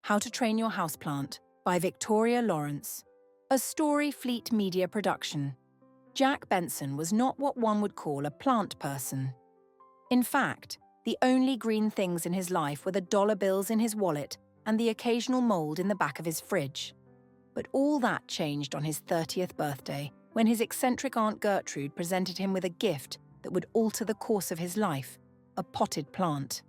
How to Train Your Houseplant by Victoria Lawrence. A Story Fleet Media production. Jack Benson was not what one would call a plant person. In fact, the only green things in his life were the dollar bills in his wallet and the occasional mold in the back of his fridge. But all that changed on his 30th birthday, when his eccentric Aunt Gertrude presented him with a gift that would alter the course of his life, a potted plant.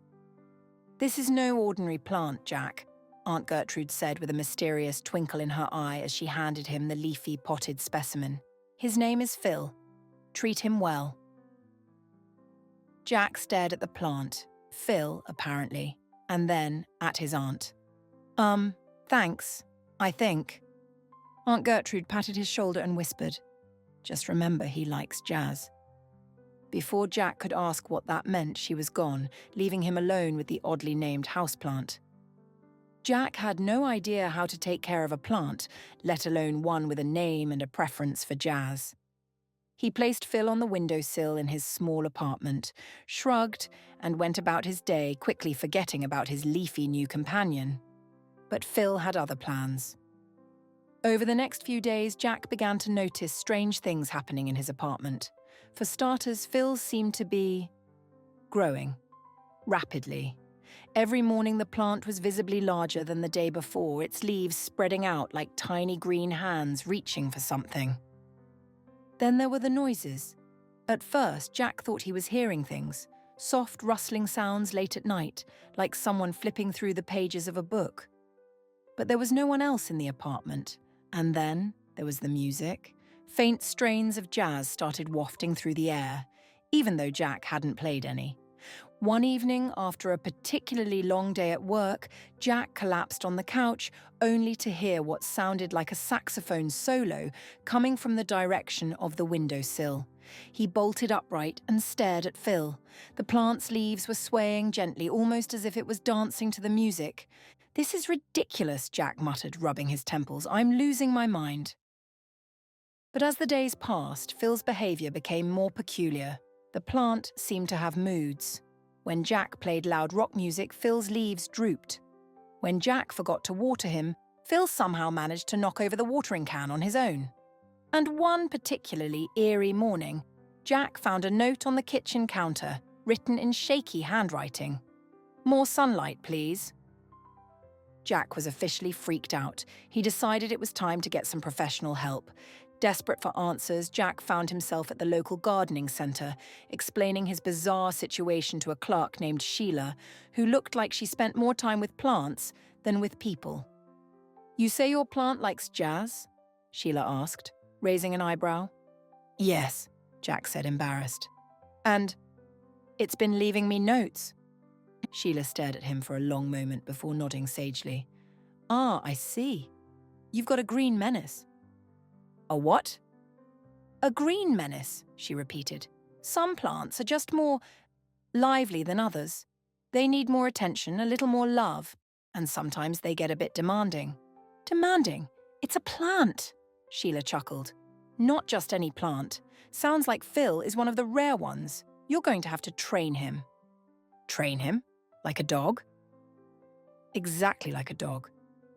"This is no ordinary plant, Jack," Aunt Gertrude said with a mysterious twinkle in her eye as she handed him the leafy potted specimen. "His name is Phil. Treat him well." Jack stared at the plant, Phil apparently, and then at his aunt. Thanks, I think." Aunt Gertrude patted his shoulder and whispered, "Just remember he likes jazz." Before Jack could ask what that meant, she was gone, leaving him alone with the oddly named houseplant. Jack had no idea how to take care of a plant, let alone one with a name and a preference for jazz. He placed Phil on the windowsill in his small apartment, shrugged, and went about his day, quickly forgetting about his leafy new companion. But Phil had other plans. Over the next few days, Jack began to notice strange things happening in his apartment. For starters, Phil seemed to be growing rapidly. Every morning the plant was visibly larger than the day before, its leaves spreading out like tiny green hands reaching for something. Then there were the noises. At first, Jack thought he was hearing things, soft rustling sounds late at night, like someone flipping through the pages of a book. But there was no one else in the apartment. And then there was the music. Faint strains of jazz started wafting through the air, even though Jack hadn't played any. One evening, after a particularly long day at work, Jack collapsed on the couch, only to hear what sounded like a saxophone solo coming from the direction of the windowsill. He bolted upright and stared at Phil. The plant's leaves were swaying gently, almost as if it was dancing to the music. "This is ridiculous," Jack muttered, rubbing his temples. "I'm losing my mind." But as the days passed, Phil's behavior became more peculiar. The plant seemed to have moods. When Jack played loud rock music, Phil's leaves drooped. When Jack forgot to water him, Phil somehow managed to knock over the watering can on his own. And one particularly eerie morning, Jack found a note on the kitchen counter, written in shaky handwriting. "More sunlight, please." Jack was officially freaked out. He decided it was time to get some professional help. Desperate for answers, Jack found himself at the local gardening centre, explaining his bizarre situation to a clerk named Sheila, who looked like she spent more time with plants than with people. "You say your plant likes jazz?" Sheila asked, raising an eyebrow. "Yes," Jack said, embarrassed. "And it's been leaving me notes." Sheila stared at him for a long moment before nodding sagely. "Ah, I see. You've got a green menace." "A what?" "A green menace," she repeated. "Some plants are just more lively than others. They need more attention, a little more love, and sometimes they get a bit demanding." "Demanding? It's a plant," Sheila chuckled. "Not just any plant. Sounds like Phil is one of the rare ones. You're going to have to train him." "Train him? Like a dog?" "Exactly like a dog,"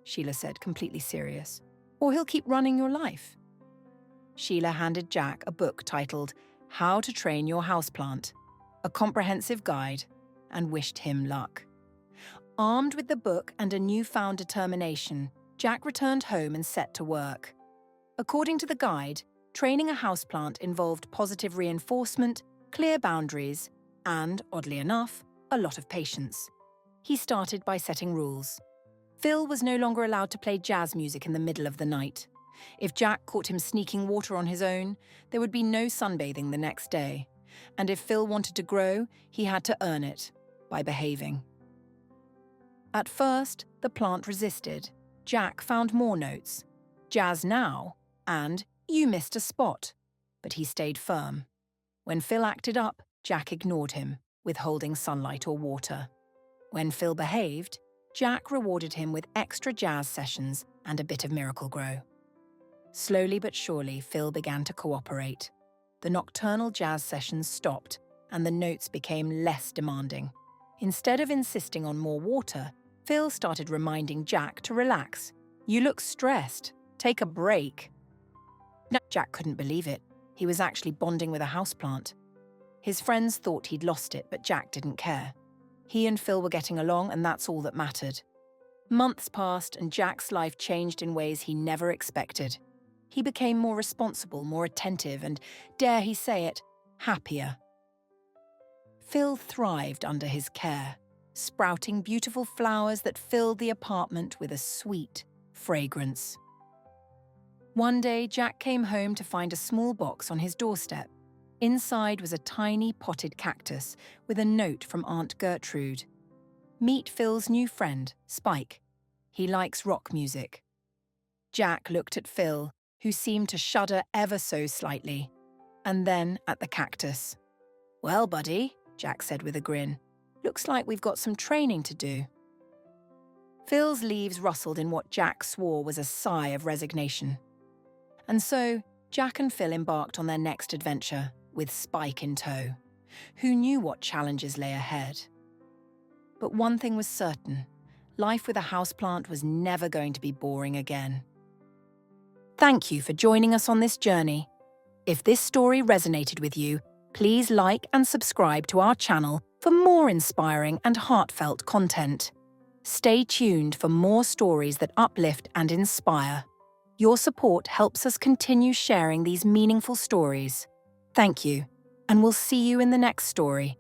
Sheila said, completely serious. "Or he'll keep running your life." Sheila handed Jack a book titled How to Train Your Houseplant, a comprehensive guide, and wished him luck. Armed with the book and a newfound determination, Jack returned home and set to work. According to the guide, training a houseplant involved positive reinforcement, clear boundaries, and, oddly enough, a lot of patience. He started by setting rules. Phil was no longer allowed to play jazz music in the middle of the night. If Jack caught him sneaking water on his own, there would be no sunbathing the next day. And if Phil wanted to grow, he had to earn it, by behaving. At first, the plant resisted. Jack found more notes. "Jazz now," and "You missed a spot." But he stayed firm. When Phil acted up, Jack ignored him, withholding sunlight or water. When Phil behaved, Jack rewarded him with extra jazz sessions and a bit of Miracle-Gro. Slowly but surely, Phil began to cooperate. The nocturnal jazz sessions stopped, and the notes became less demanding. Instead of insisting on more water, Phil started reminding Jack to relax. "You look stressed. Take a break." Jack couldn't believe it. He was actually bonding with a houseplant. His friends thought he'd lost it, but Jack didn't care. He and Phil were getting along, and that's all that mattered. Months passed, and Jack's life changed in ways he never expected. He became more responsible, more attentive, and, dare he say it, happier. Phil thrived under his care, sprouting beautiful flowers that filled the apartment with a sweet fragrance. One day, Jack came home to find a small box on his doorstep. Inside was a tiny potted cactus with a note from Aunt Gertrude. "Meet Phil's new friend, Spike. He likes rock music." Jack looked at Phil, who seemed to shudder ever so slightly, and then at the cactus. "Well, buddy," Jack said with a grin, "looks like we've got some training to do." Phil's leaves rustled in what Jack swore was a sigh of resignation. And so, Jack and Phil embarked on their next adventure, with Spike in tow. Who knew what challenges lay ahead? But one thing was certain: life with a houseplant was never going to be boring again. Thank you for joining us on this journey. If this story resonated with you, please like and subscribe to our channel for more inspiring and heartfelt content. Stay tuned for more stories that uplift and inspire. Your support helps us continue sharing these meaningful stories. Thank you, and we'll see you in the next story.